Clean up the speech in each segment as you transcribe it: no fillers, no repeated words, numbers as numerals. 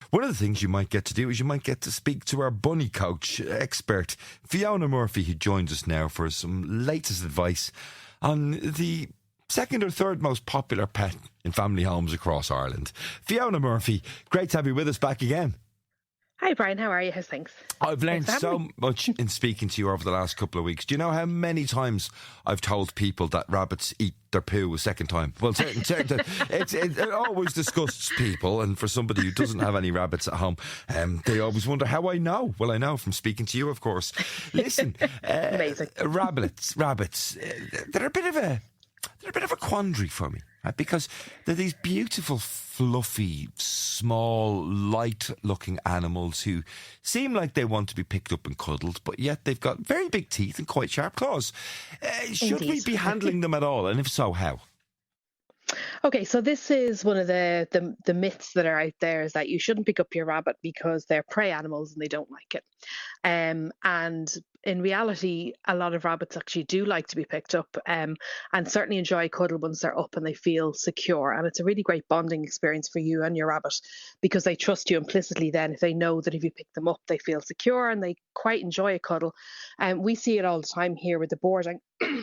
One of the things you might get to do is you might get to speak to our bunny coach expert, Fiona Murphy, who joins us now for some latest advice on the second or third most popular pet in family homes across Ireland. Fiona Murphy, great to have you with us back again. Hi Brian, how are you? How's things? I've learned so much in speaking to you over the last couple of weeks. Do you know how many times I've told people that rabbits eat their poo a second time? Well, it always disgusts people, and for somebody who doesn't have any rabbits at home, they always wonder how I know. Well, I know from speaking to you, of course. Listen, Amazing. Rabbits, they're a bit of a quandary for me, right? Because they're these beautiful, fluffy, small, light-looking animals who seem like they want to be picked up and cuddled, but yet they've got very big teeth and quite sharp claws. Should we be handling them at all? And if so, how? Okay, so this is one of the myths that are out there, is that you shouldn't pick up your rabbit because they're prey animals and they don't like it. And in reality, a lot of rabbits actually do like to be picked up, and certainly enjoy a cuddle once they're up and they feel secure. And it's a really great bonding experience for you and your rabbit, because they trust you implicitly then if they know that if you pick them up, they feel secure and they quite enjoy a cuddle. And we see it all the time here with the boarding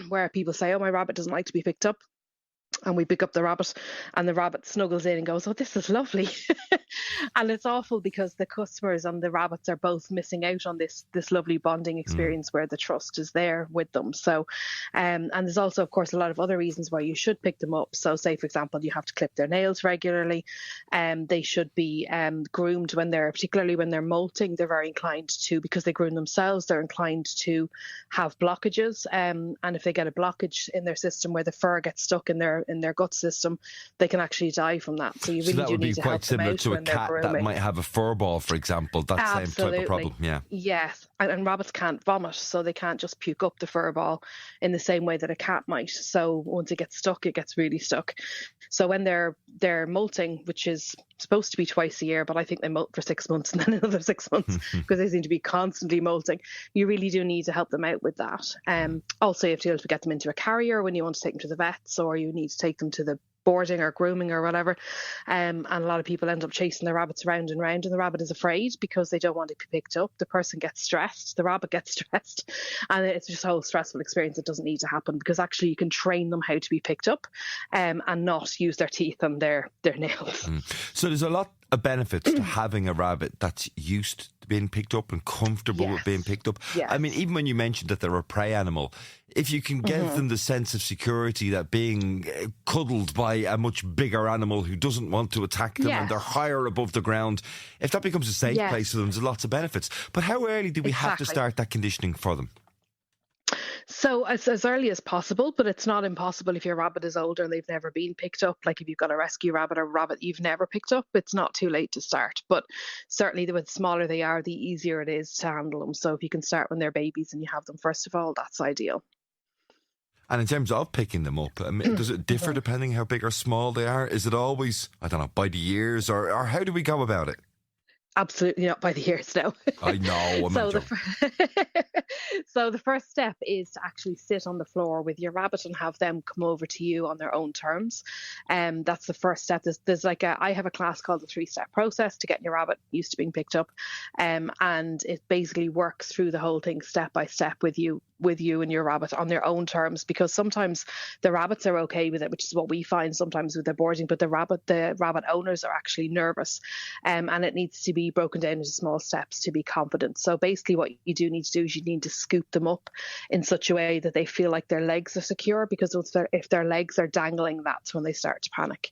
where people say, oh, my rabbit doesn't like to be picked up. And we pick up the rabbit and the rabbit snuggles in and goes, oh, this is lovely. And it's awful because the customers and the rabbits are both missing out on this lovely bonding experience where the trust is there with them. So, and there's also, of course, a lot of other reasons why you should pick them up. So say, for example, you have to clip their nails regularly. They should be groomed particularly when they're molting. They're very inclined to, because they groom themselves, they're inclined to have blockages. And if they get a blockage in their system where the fur gets stuck in their gut system, they can actually die from that. So you really do need to help them out when they're grooming. That would be quite similar to a cat that might have a fur ball, for example. That same type of problem. Yeah. Yes, and rabbits can't vomit, so they can't just puke up the fur ball in the same way that a cat might. So once it gets stuck, it gets really stuck. So when they're molting, which is supposed to be twice a year, but I think they molt for 6 months and then another 6 months because they seem to be constantly molting, you really do need to help them out with that. Also, you have to be able to get them into a carrier when you want to take them to the vets, or you need to take them to the boarding or grooming or whatever. And a lot of people end up chasing the rabbits round and round, and the rabbit is afraid because they don't want to be picked up. The person gets stressed, the rabbit gets stressed, and it's just a whole stressful experience that doesn't need to happen, because actually you can train them how to be picked up and not use their teeth and their nails. So there's a lot of benefits to having a rabbit that's used to being picked up and comfortable with being picked up. Yes. I mean, even when you mentioned that they're a prey animal, if you can give them the sense of security that being cuddled by a much bigger animal who doesn't want to attack them and they're higher above the ground, if that becomes a safe place for them, there's lots of benefits. But how early do we have to start that conditioning for them? So as early as possible, but it's not impossible if your rabbit is older and they've never been picked up. Like if you've got a rescue rabbit or a rabbit you've never picked up, it's not too late to start. But certainly the smaller they are, the easier it is to handle them. So if you can start when they're babies and you have them first of all, that's ideal. And in terms of picking them up, I mean, does it differ depending how big or small they are? Is it always, I don't know, by the ears, or how do we go about it? Absolutely not by the ears, no. I know. So the first step is to actually sit on the floor with your rabbit and have them come over to you on their own terms. That's the first step. There's I have a class called the 3-step process to getting your rabbit used to being picked up. And it basically works through the whole thing step by step with you and your rabbit on their own terms, because sometimes the rabbits are okay with it, which is what we find sometimes with their boarding, but the rabbit owners are actually nervous, and it needs to be broken down into small steps to be confident. So basically what you do need to do is you need to scoop them up in such a way that they feel like their legs are secure, because if their legs are dangling, that's when they start to panic.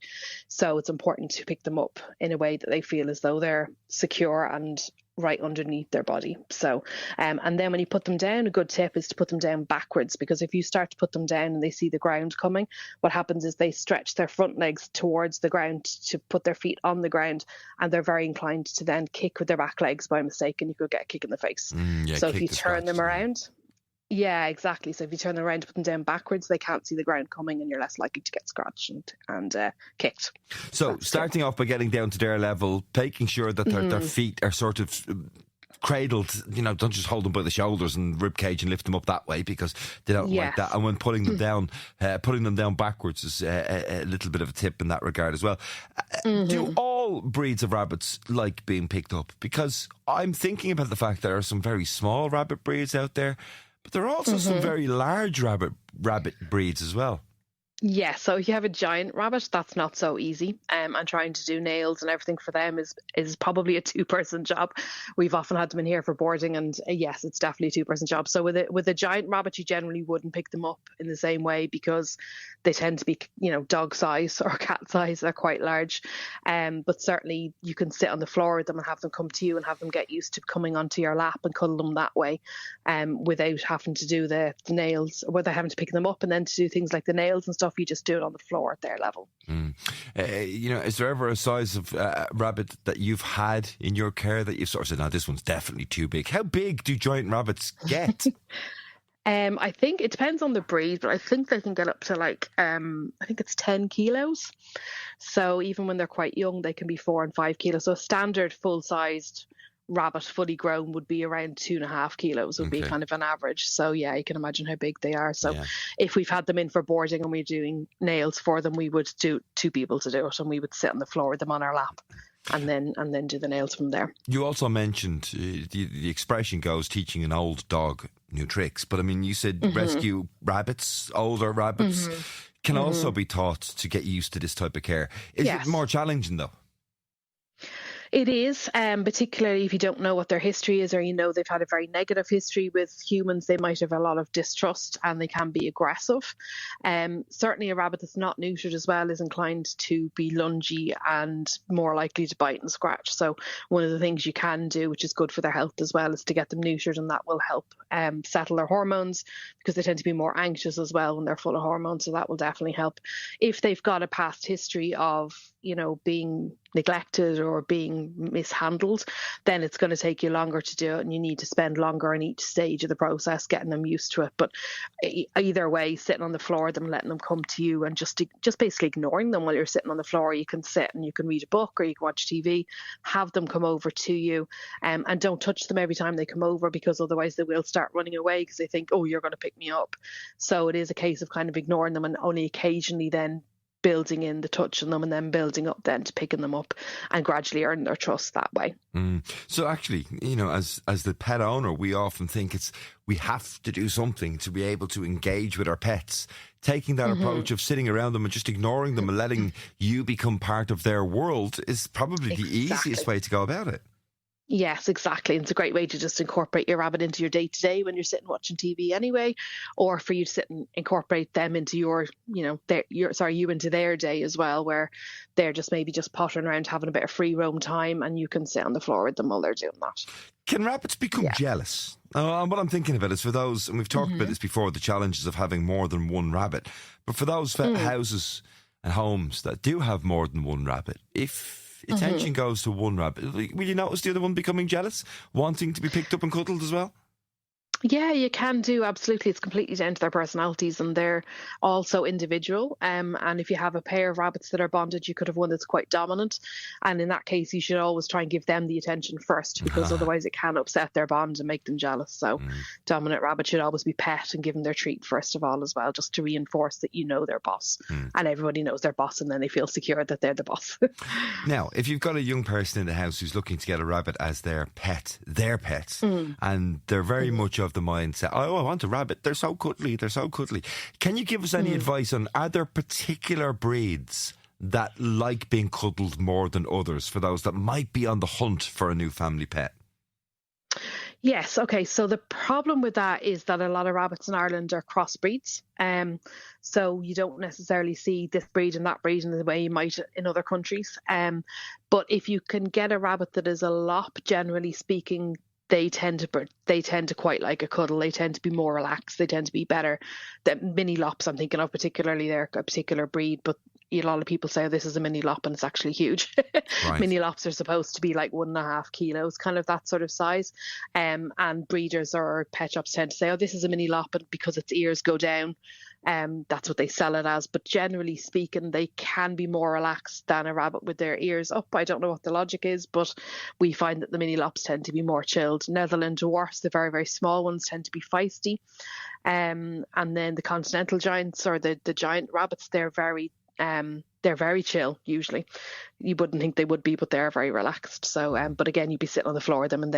So it's important to pick them up in a way that they feel as though they're secure and right underneath their body. So and then when you put them down, a good tip is to put them down backwards, because if you start to put them down and they see the ground coming, what happens is they stretch their front legs towards the ground to put their feet on the ground, and they're very inclined to then kick with their back legs by mistake, and you could get a kick in the face. So if you turn them around, yeah, exactly. So if you turn them around to put them down backwards, they can't see the ground coming, and you're less likely to get scratched and kicked. So starting off by getting down to their level, making sure that their feet are sort of cradled, don't just hold them by the shoulders and rib cage and lift them up that way, because they don't like that. And when putting them down backwards is a little bit of a tip in that regard as well. Do all all breeds of rabbits like being picked up? Because I'm thinking about the fact there are some very small rabbit breeds out there, but there are also some very large rabbit breeds as well. Yeah, so if you have a giant rabbit, that's not so easy. And trying to do nails and everything for them is probably a two-person job. We've often had them in here for boarding, and yes, it's definitely a two-person job. So with a giant rabbit, you generally wouldn't pick them up in the same way because they tend to be, dog size or cat size. They're quite large. But certainly you can sit on the floor with them and have them come to you and have them get used to coming onto your lap and cuddle them that way, without having to do the nails, without having to pick them up and then to do things like the nails and stuff. You just do it on the floor at their level. Is there ever a size of rabbit that you've had in your care that you've sort of said, no, this one's definitely too big? How big do giant rabbits get? I think it depends on the breed, but I think they can get up to I think it's 10 kilos. So even when they're quite young, they can be 4 and 5 kilos. So a standard full-sized rabbit, fully grown, would be around 2.5 kilos would be kind of an average. So yeah, you can imagine how big they are. So if we've had them in for boarding and we're doing nails for them, we would do 2 people to do it, and we would sit on the floor with them on our lap and then do the nails from there. You also mentioned the expression goes, teaching an old dog new tricks, but I mean, you said rescue rabbits, older rabbits can also be taught to get used to this type of care. Is it more challenging though? It is, particularly if you don't know what their history is, or they've had a very negative history with humans. They might have a lot of distrust and they can be aggressive. Certainly a rabbit that's not neutered as well is inclined to be lungy and more likely to bite and scratch. So one of the things you can do, which is good for their health as well, is to get them neutered, and that will help settle their hormones, because they tend to be more anxious as well when they're full of hormones. So that will definitely help. If they've got a past history of being neglected or being mishandled, then it's going to take you longer to do it, and you need to spend longer on each stage of the process getting them used to it. But either way, sitting on the floor with them, letting them come to you, and just basically ignoring them while you're sitting on the floor. You can sit and you can read a book or you can watch TV, have them come over to you, and don't touch them every time they come over, because otherwise they will start running away because they think, oh, you're going to pick me up. So it is a case of kind of ignoring them and only occasionally then building in the touch on them, and then building up then to picking them up and gradually earn their trust that way. So actually, as the pet owner, we often think we have to do something to be able to engage with our pets. Taking that approach of sitting around them and just ignoring them and letting you become part of their world is probably the easiest way to go about it. Yes, exactly. It's a great way to just incorporate your rabbit into your day-to-day when you're sitting watching TV anyway, or for you to sit and incorporate them into you into their day as well, where they're just maybe just pottering around having a bit of free roam time, and you can sit on the floor with them while they're doing that. Can rabbits become jealous? What I'm thinking about is for those, and we've talked about this before, the challenges of having more than one rabbit, but for those houses and homes that do have more than one rabbit, if attention goes to one rabbit, will you notice the other one becoming jealous, wanting to be picked up and cuddled as well? Yeah, you can do, absolutely. It's completely down to their personalities, and they're also individual. And if you have a pair of rabbits that are bonded, you could have one that's quite dominant. And in that case, you should always try and give them the attention first, because otherwise it can upset their bond and make them jealous. So dominant rabbit should always be pet and given their treat first of all as well, just to reinforce that their boss. And everybody knows their boss, and then they feel secure that they're the boss. Now, if you've got a young person in the house who's looking to get a rabbit as their pet, and they're very much of the mindset, oh, I want a rabbit, they're so cuddly. Can you give us any advice on, are there particular breeds that like being cuddled more than others for those that might be on the hunt for a new family pet? Yes, okay. So the problem with that is that a lot of rabbits in Ireland are crossbreeds. So you don't necessarily see this breed and that breed in the way you might in other countries. But if you can get a rabbit that is a lop, generally speaking, they tend to quite like a cuddle. They tend to be more relaxed. They tend to be better. The mini lops I'm thinking of, particularly, they're a particular breed, but a lot of people say, oh, this is a mini lop, and it's actually huge. Right. Mini lops are supposed to be like 1.5 kilos, kind of that sort of size. And breeders or pet shops tend to say, oh, this is a mini lop, and because its ears go down, that's what they sell it as. But generally speaking, they can be more relaxed than a rabbit with their ears up. I don't know what the logic is, but we find that the mini lops tend to be more chilled. Netherland dwarfs, the very, very small ones, tend to be feisty. And then the continental giants, or the giant rabbits, they're very They're very chill usually. You wouldn't think they would be, but they're very relaxed. So, but again, you'd be sitting on the floor with them and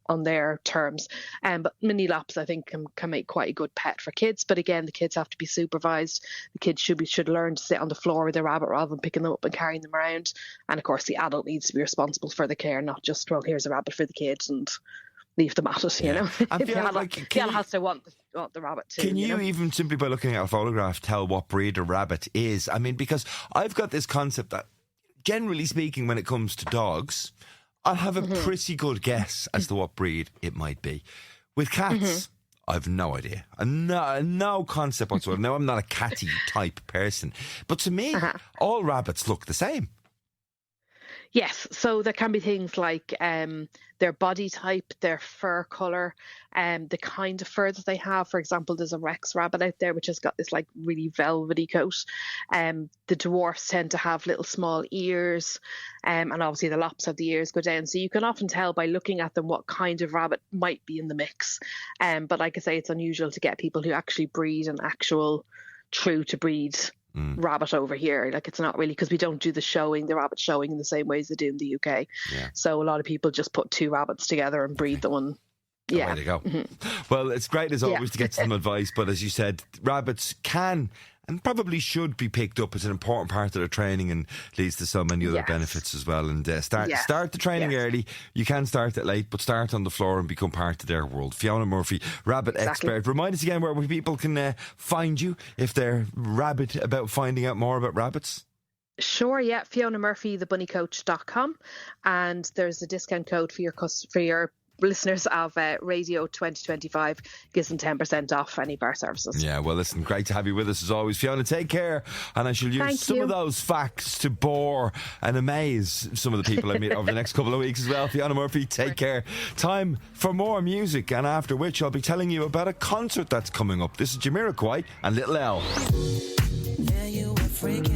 on their terms. But mini laps, I think, can make quite a good pet for kids. But again, the kids have to be supervised. The kids should learn to sit on the floor with their rabbit rather than picking them up and carrying them around. And of course, the adult needs to be responsible for the care, not just, well, here's a rabbit for the kids and leave them at it, you know. The adult has to want the rabbit too. Can you even, simply by looking at a photograph, tell what breed a rabbit is? I mean, because I've got this concept that, generally speaking, when it comes to dogs, I'll have a pretty good guess as to what breed it might be. With cats, I've no idea. No concept whatsoever. Now, I'm not a catty type person, but to me, all rabbits look the same. Yes, so there can be things like their body type, their fur colour, the kind of fur that they have. For example, there's a Rex rabbit out there which has got this like really velvety coat. The dwarfs tend to have little small ears, and obviously the lops have the ears go down. So you can often tell by looking at them what kind of rabbit might be in the mix. But like I say, it's unusual to get people who actually breed an actual true to breed rabbit over here. Like, it's not really, because we don't do the rabbit showing in the same way as they do in the UK. So a lot of people just put two rabbits together and breed the one. Yeah, way to go. Well, it's great as always to get some advice, but as you said, rabbits can and probably should be picked up as an important part of their training, and leads to so many other benefits as well. And start the training early. You can start it late, but start on the floor and become part of their world. Fiona Murphy, rabbit expert. Remind us again where people can find you if they're rabid about finding out more about rabbits. Sure, yeah. FionaMurphy.thebunnycoach.com, and there's a discount code for your listeners of Radio 2025, gives them 10% off any of our services. Yeah, well, listen, great to have you with us as always. Fiona, take care, and I shall use some of those facts to bore and amaze some of the people I meet over the next couple of weeks as well. Fiona Murphy, take care. Time for more music, and after which I'll be telling you about a concert that's coming up. This is Jamiroquai and Little L. Yeah, you were freaky.